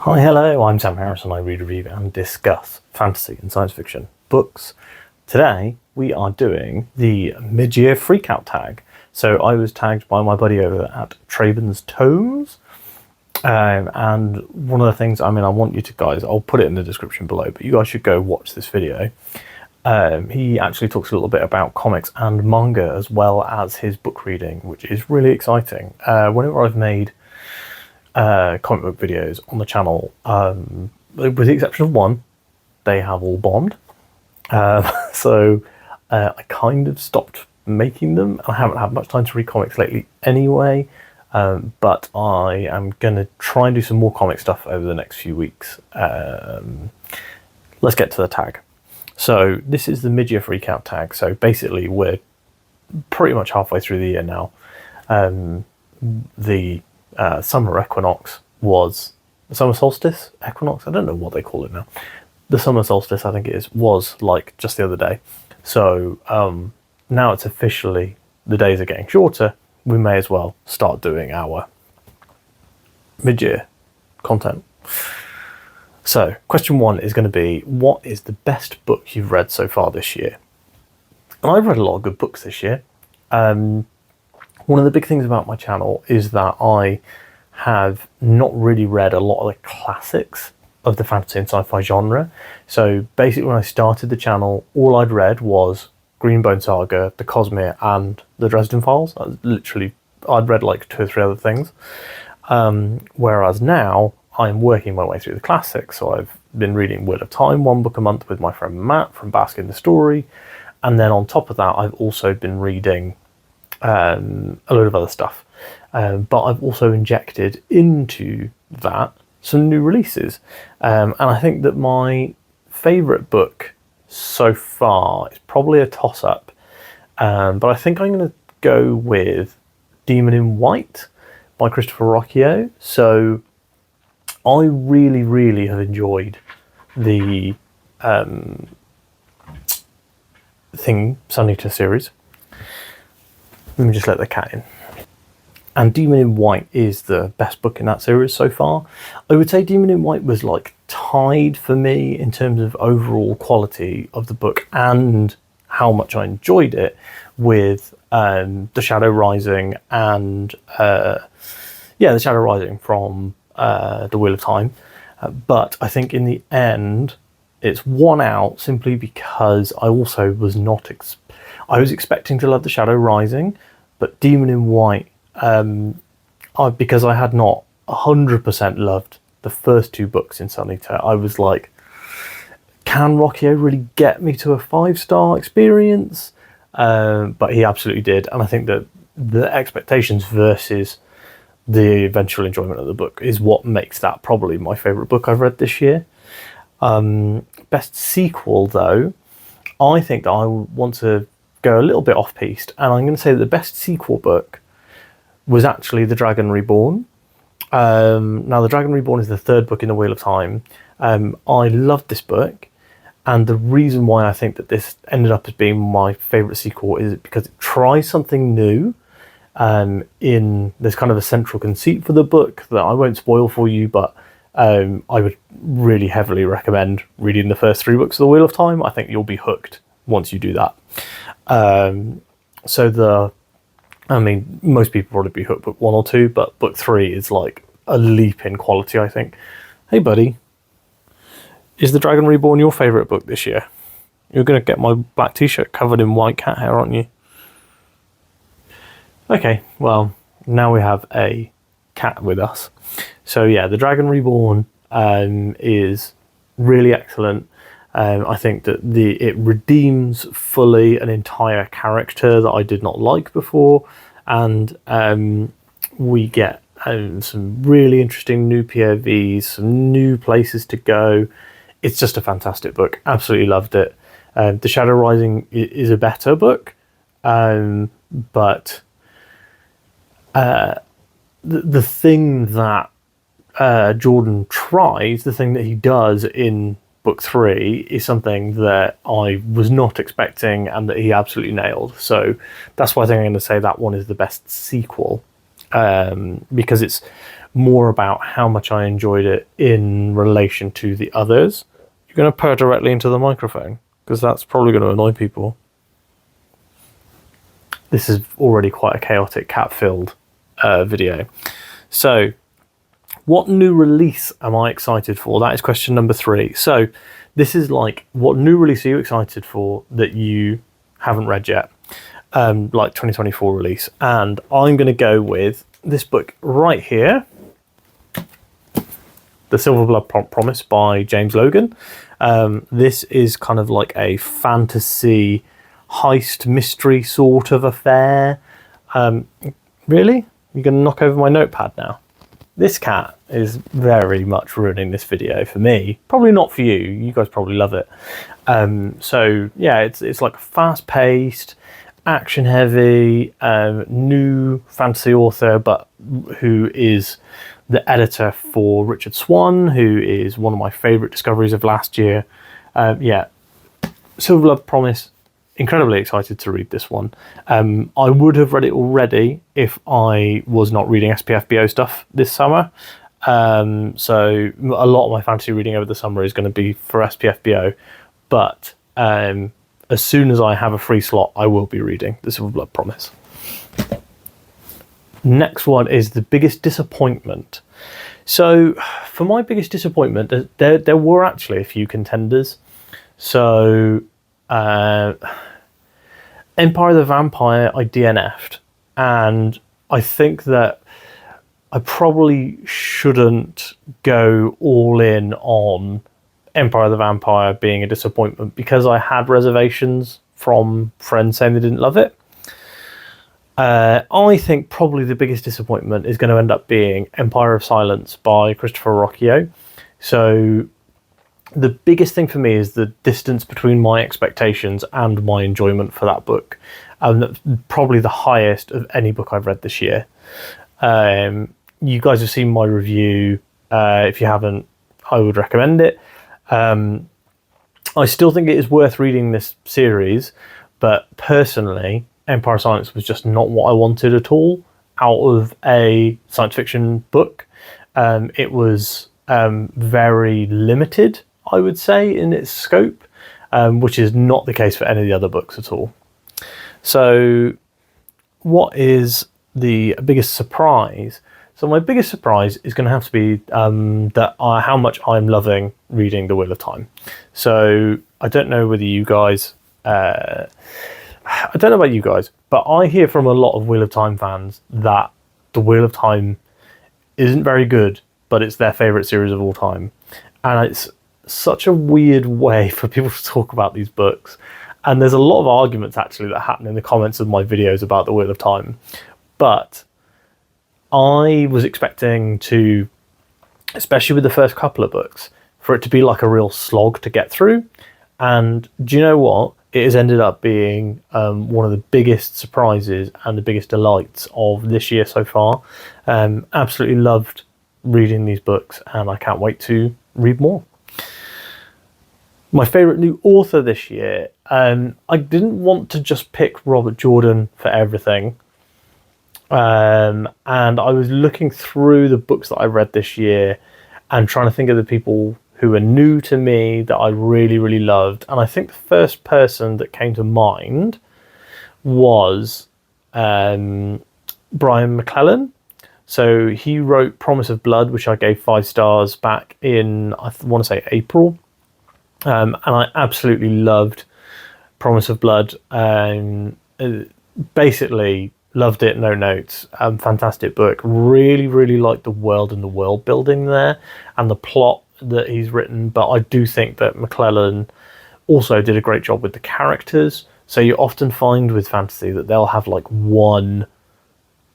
Hi, hello, I'm Sam Harrison. I read, review and discuss fantasy and science fiction books. Today we are doing the mid-year freakout tag. So I was tagged by my buddy over at Traben's Tomes. And one of the things, I want you to guys, I'll put it in the description below, but you guys should go watch this video. He actually talks a little bit about comics and manga as well as his book reading, which is really exciting. Whenever I've made comic book videos on the channel, with the exception of one, they have all bombed. So I kind of stopped making them. I haven't had much time to read comics lately anyway, but I am going to try and do some more comic stuff over the next few weeks. Let's get to the tag. So this is the mid-year freakout tag. So basically we're pretty much halfway through the year now. The summer equinox was the summer solstice equinox. I don't know what they call it now. The summer solstice, I think it is, was like just the other day. So now it's officially, the days are getting shorter. We may as well start doing our mid-year content. So question one is going to be, what is the best book you've read so far this year? And I've read a lot of good books this year. One of the big things about my channel is that I have not really read a lot of the classics of the fantasy and sci-fi genre. So basically when I started the channel, all I'd read was Greenbone Saga, The Cosmere and The Dresden Files. I'd read like 2 or 3 other things. Whereas now I'm working my way through the classics. So I've been reading Wheel of Time, 1 book a month with my friend Matt from Bask in the Story. And then on top of that, I've also been reading a load of other stuff, but I've also injected into that some new releases, and I think that my favourite book so far is probably a toss-up, but I think I'm going to go with Demon in White by Christopher Rocchio. So I really have enjoyed the Sun Eater series. Let me just let the cat in. And Demon in White is the best book in that series so far. I would say Demon in White was like tied for me in terms of overall quality of the book and how much I enjoyed it with The Shadow Rising and The Shadow Rising from The Wheel of Time. But I think in the end it's won out simply because I also was not I was expecting to love The Shadow Rising, but Demon in White, because I had not 100% loved the first 2 books in Sun Eater, I was like, can Rocchio really get me to a 5-star experience? But he absolutely did, and I think that the expectations versus the eventual enjoyment of the book is what makes that probably my favourite book I've read this year. Best sequel, though, I think that I want to go a little bit off-piste, and I'm going to say that the best sequel book was actually The Dragon Reborn. Now, The Dragon Reborn is the 3rd book in the Wheel of Time. I loved this book, and the reason why I think that this ended up as being my favourite sequel is because it tries something new. There's kind of a central conceit for the book that I won't spoil for you, but I would really heavily recommend reading the first 3 books of the Wheel of Time. I think you'll be hooked once you do that. Most people probably be hooked book 1 or 2, but book 3 is like a leap in quality, I think. Hey buddy, is The Dragon Reborn your favourite book this year? You're going to get my black t-shirt covered in white cat hair, aren't you? Okay, well, now we have a cat with us. So yeah, The Dragon Reborn is really excellent. I think that it redeems fully an entire character that I did not like before, and we get some really interesting new POVs, some new places to go. It's just a fantastic book. Absolutely loved it. The Shadow Rising is a better book, but the thing that Jordan tries, the thing that he does in book 3 is something that I was not expecting and that he absolutely nailed. So that's why I think I'm going to say that one is the best sequel, because it's more about how much I enjoyed it in relation to the others. You're going to purr directly into the microphone, because that's probably going to annoy people. This is already quite a chaotic cat-filled video. So, what new release am I excited for? That is question number 3. So, this is like, what new release are you excited for that you haven't read yet? Like 2024 release. And I'm going to go with this book right here, The Silver Blood Promise by James Logan. This is kind of like a fantasy heist mystery sort of affair. Really? You're going to knock over my notepad now? This cat is very much ruining this video for me. Probably not for you. You guys probably love it. So yeah, it's like fast-paced, action-heavy, new fantasy author, but who is the editor for Richard Swan, who is one of my favourite discoveries of last year. Yeah, Silver Blood Promise. Incredibly excited to read this one. I would have read it already if I was not reading SPFBO stuff this summer. So a lot of my fantasy reading over the summer is going to be for SPFBO. But as soon as I have a free slot, I will be reading The Silver Blood Promise. Next one is the biggest disappointment. So for my biggest disappointment, there were actually a few contenders. So Empire of the Vampire I DNF'd, and I think that I probably shouldn't go all in on Empire of the Vampire being a disappointment, because I had reservations from friends saying they didn't love it. I think probably the biggest disappointment is going to end up being Empire of Silence by Christopher Rocchio. So the biggest thing for me is the distance between my expectations and my enjoyment for that book. That's probably the highest of any book I've read this year. You guys have seen my review. If you haven't, I would recommend it. I still think it is worth reading this series, but personally, Empire of Silence was just not what I wanted at all out of a science fiction book. It was very limited, I would say, in its scope, which is not the case for any of the other books at all. So what is the biggest surprise? So my biggest surprise is going to have to be how much I'm loving reading The Wheel of Time. So I don't know whether you guys... I don't know about you guys, but I hear from a lot of Wheel of Time fans that The Wheel of Time isn't very good, but it's their favourite series of all time. And it's such a weird way for people to talk about these books. And there's a lot of arguments actually that happen in the comments of my videos about The Wheel of Time. But I was expecting to, especially with the first couple of books, for it to be like a real slog to get through. And do you know what? It has ended up being one of the biggest surprises and the biggest delights of this year so far. Absolutely loved reading these books, and I can't wait to read more. My favourite new author this year, I didn't want to just pick Robert Jordan for everything. And I was looking through the books that I read this year and trying to think of the people who are new to me that I really, really loved. And I think the first person that came to mind was Brian McClellan. So he wrote Promise of Blood, which I gave 5 stars back in, I want to say, April. And I absolutely loved Promise of Blood. Basically, loved it, no notes. Fantastic book. Really, really liked the world and the world building there and the plot that he's written. But I do think that McClellan also did a great job with the characters. So you often find with fantasy that they'll have like one,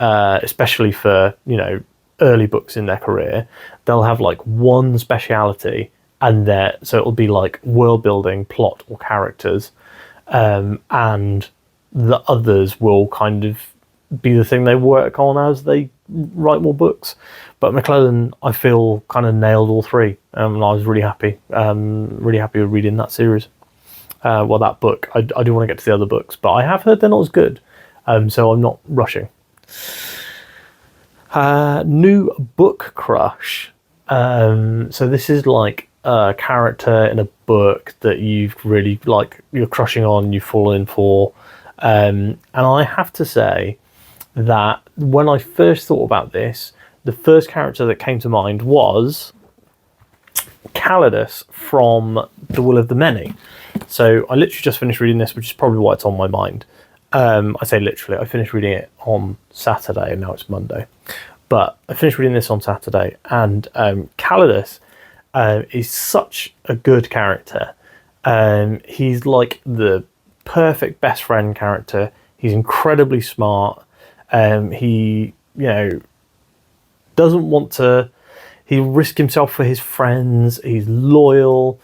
especially for, you know, early books in their career, they'll have like one speciality, and so it'll be like world building, plot, or characters, and the others will kind of be the thing they work on as they write more books. But McClellan, I feel, kind of nailed all three, and I was really happy with reading that series. Well, that book. I do want to get to the other books, but I have heard they're not as good, so I'm not rushing. New book crush. So this is like a character in a book that you've really like, you're crushing on, you've fallen for. And I have to say that when I first thought about this, the first character that came to mind was Calidus from The Will of the Many. So I literally just finished reading this, which is probably why it's on my mind. I say literally, I finished reading it on Saturday and now it's Monday. But I finished reading this on Saturday, and Calidus is such a good character. He's like the perfect best friend character. He's incredibly smart. He, doesn't want to. He'll risk himself for his friends. He's loyal.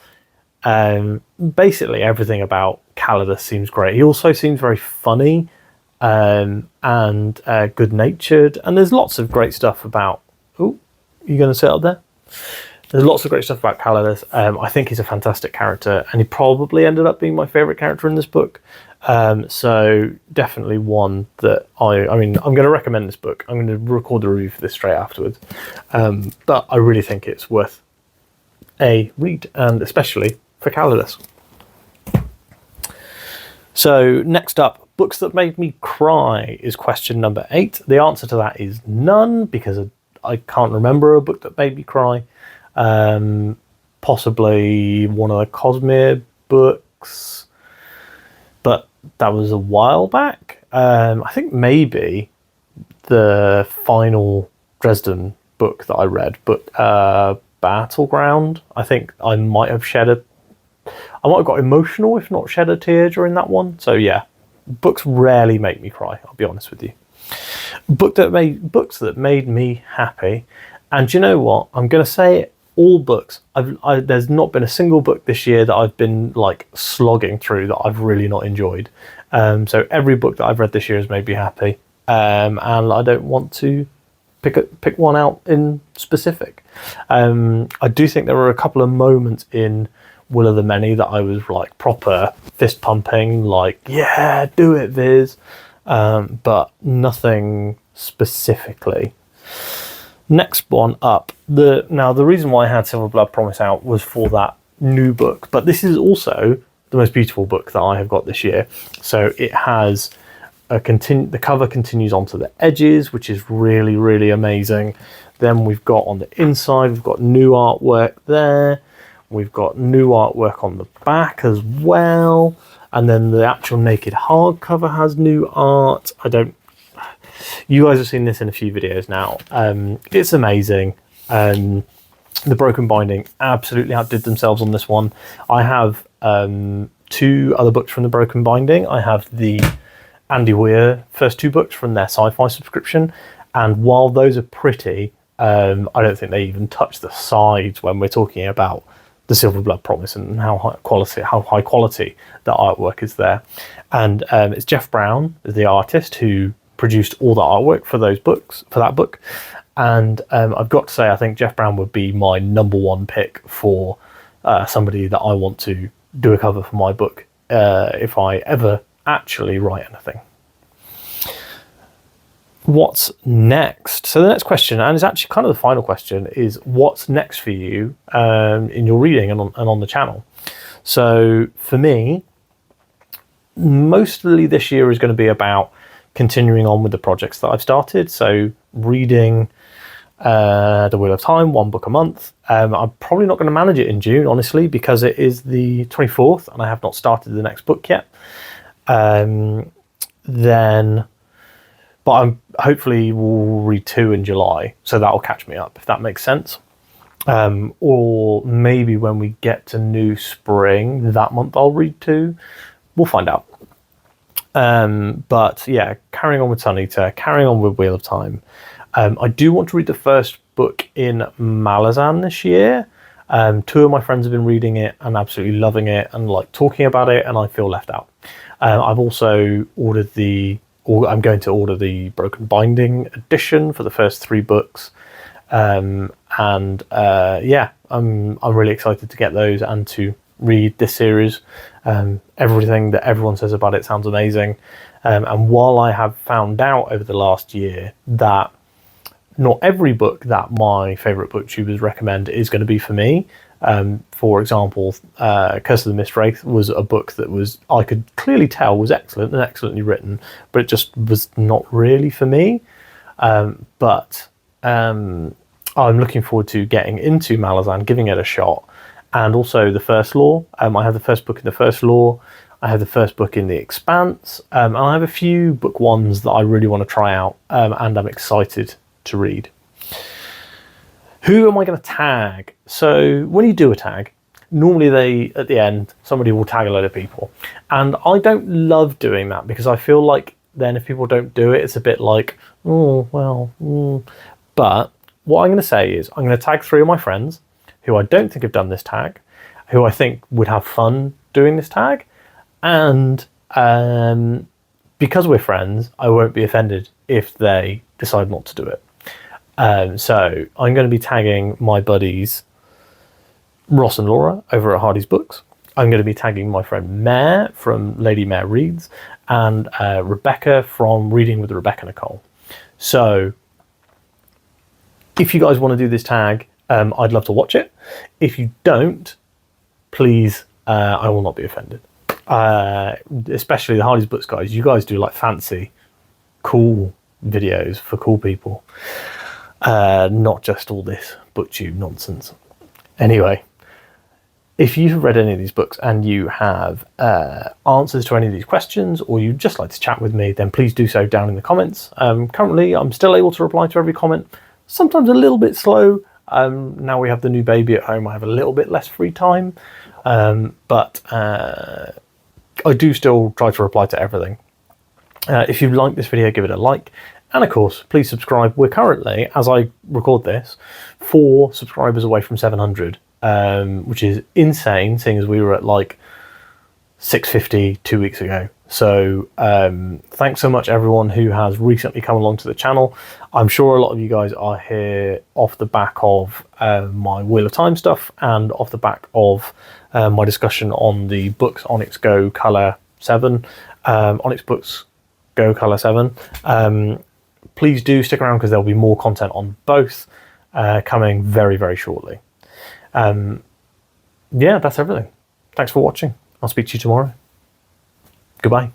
Basically, everything about Calidus seems great. He also seems very funny and good-natured. And there's lots of great stuff about. Oh, you going to sit up there? There's lots of great stuff about Calidus. I think he's a fantastic character, and he probably ended up being my favourite character in this book. So definitely one that I'm going to recommend this book. I'm going to record the review for this straight afterwards. But I really think it's worth a read, and especially for Calidus. So next up, books that made me cry is question number 8. The answer to that is none, because I can't remember a book that made me cry. Possibly one of the Cosmere books, but that was a while back. I think maybe the final Dresden book that I read, but Battleground. I think I might have got emotional, if not shed a tear during that one. So yeah, books rarely make me cry, I'll be honest with you. Books that made me happy, and you know what? I'm going to say it. All books. There's not been a single book this year that I've been like slogging through that I've really not enjoyed. So every book that I've read this year has made me happy, and I don't want to pick one out in specific. I do think there were a couple of moments in Will of the Many that I was like proper fist pumping, like yeah, do it, Viz, but nothing specifically. Next one up. The reason why I had Silver Blood Promise out was for that new book, but this is also the most beautiful book that I have got this year. So it has the cover continues onto the edges, which is really, really amazing. Then we've got on the inside, we've got new artwork there. We've got new artwork on the back as well. And then the actual naked hardcover has new art. You guys have seen this in a few videos now. It's amazing. The Broken Binding absolutely outdid themselves on this one. I have 2 other books from the Broken Binding. I have the Andy Weir first 2 books from their sci-fi subscription, and while those are pretty, I don't think they even touch the sides when we're talking about the Silver Blood Promise and how high quality the artwork is there. And it's Jeff Brown, the artist, who produced all the artwork for that book, and I've got to say I think Jeff Brown would be my number 1 pick for somebody that I want to do a cover for my book if I ever actually write anything. What's next? So the next question, and it's actually kind of the final question, is what's next for you in your reading and on the channel. So for me, mostly this year is going to be about continuing on with the projects that I've started. So reading The Wheel of Time, 1 book a month. I'm probably not going to manage it in June, honestly, because it is the 24th and I have not started the next book yet. But I'm hopefully will read 2 in July, so that'll catch me up, if that makes sense. Or maybe when we get to New Spring that month I'll read 2. We'll find out. But yeah, carrying on with Sun Eater, carrying on with Wheel of Time. I do want to read the first book in Malazan this year. 2 of my friends have been reading it and absolutely loving it and like talking about it, and I feel left out. I've also I'm going to order the Broken Binding edition for the first 3 books. Yeah, I'm really excited to get those and to read this series. Everything that everyone says about it sounds amazing. And while I have found out over the last year that not every book that my favourite booktubers recommend is going to be for me. For example, Curse of the Mist Wraith was a book that I could clearly tell was excellent and excellently written, but it just was not really for me. But I'm looking forward to getting into Malazan, giving it a shot, and also the First Law. I have the first book in the First Law. I have the first book in The Expanse, and I have a few book ones that I really want to try out, and I'm excited to read. Who am I going to tag? So when you do a tag, normally at the end, somebody will tag a load of people. And I don't love doing that because I feel like then if people don't do it, it's a bit like, oh, well, But what I'm going to say is I'm going to tag 3 of my friends who I don't think have done this tag, who I think would have fun doing this tag. And because we're friends, I won't be offended if they decide not to do it. So I'm going to be tagging my buddies Ross and Laura over at Hardy's Books. I'm going to be tagging my friend Mare from Lady Mare Reads, and Rebecca from Reading with Rebecca Nicole. So if you guys want to do this tag, I'd love to watch it. If you don't, please, I will not be offended. Especially the Hardy's Books guys. You guys do like fancy, cool videos for cool people. Not just all this booktube nonsense. Anyway, if you've read any of these books and you have answers to any of these questions, or you'd just like to chat with me, then please do so down in the comments. Currently, I'm still able to reply to every comment, sometimes a little bit slow. Now we have the new baby at home, I have a little bit less free time, but I do still try to reply to everything. If you like this video, give it a like. And of course, please subscribe. We're currently, as I record this, 4 subscribers away from 700, which is insane, seeing as we were at like 650 2 weeks ago. So thanks so much everyone who has recently come along to the channel. I'm sure a lot of you guys are here off the back of my Wheel of Time stuff and off the back of my discussion on the books Onyx Go Color 7, Onyx Books Go Color 7. Please do stick around because there'll be more content on both coming very, very shortly. Yeah, that's everything. Thanks for watching. I'll speak to you tomorrow. Goodbye.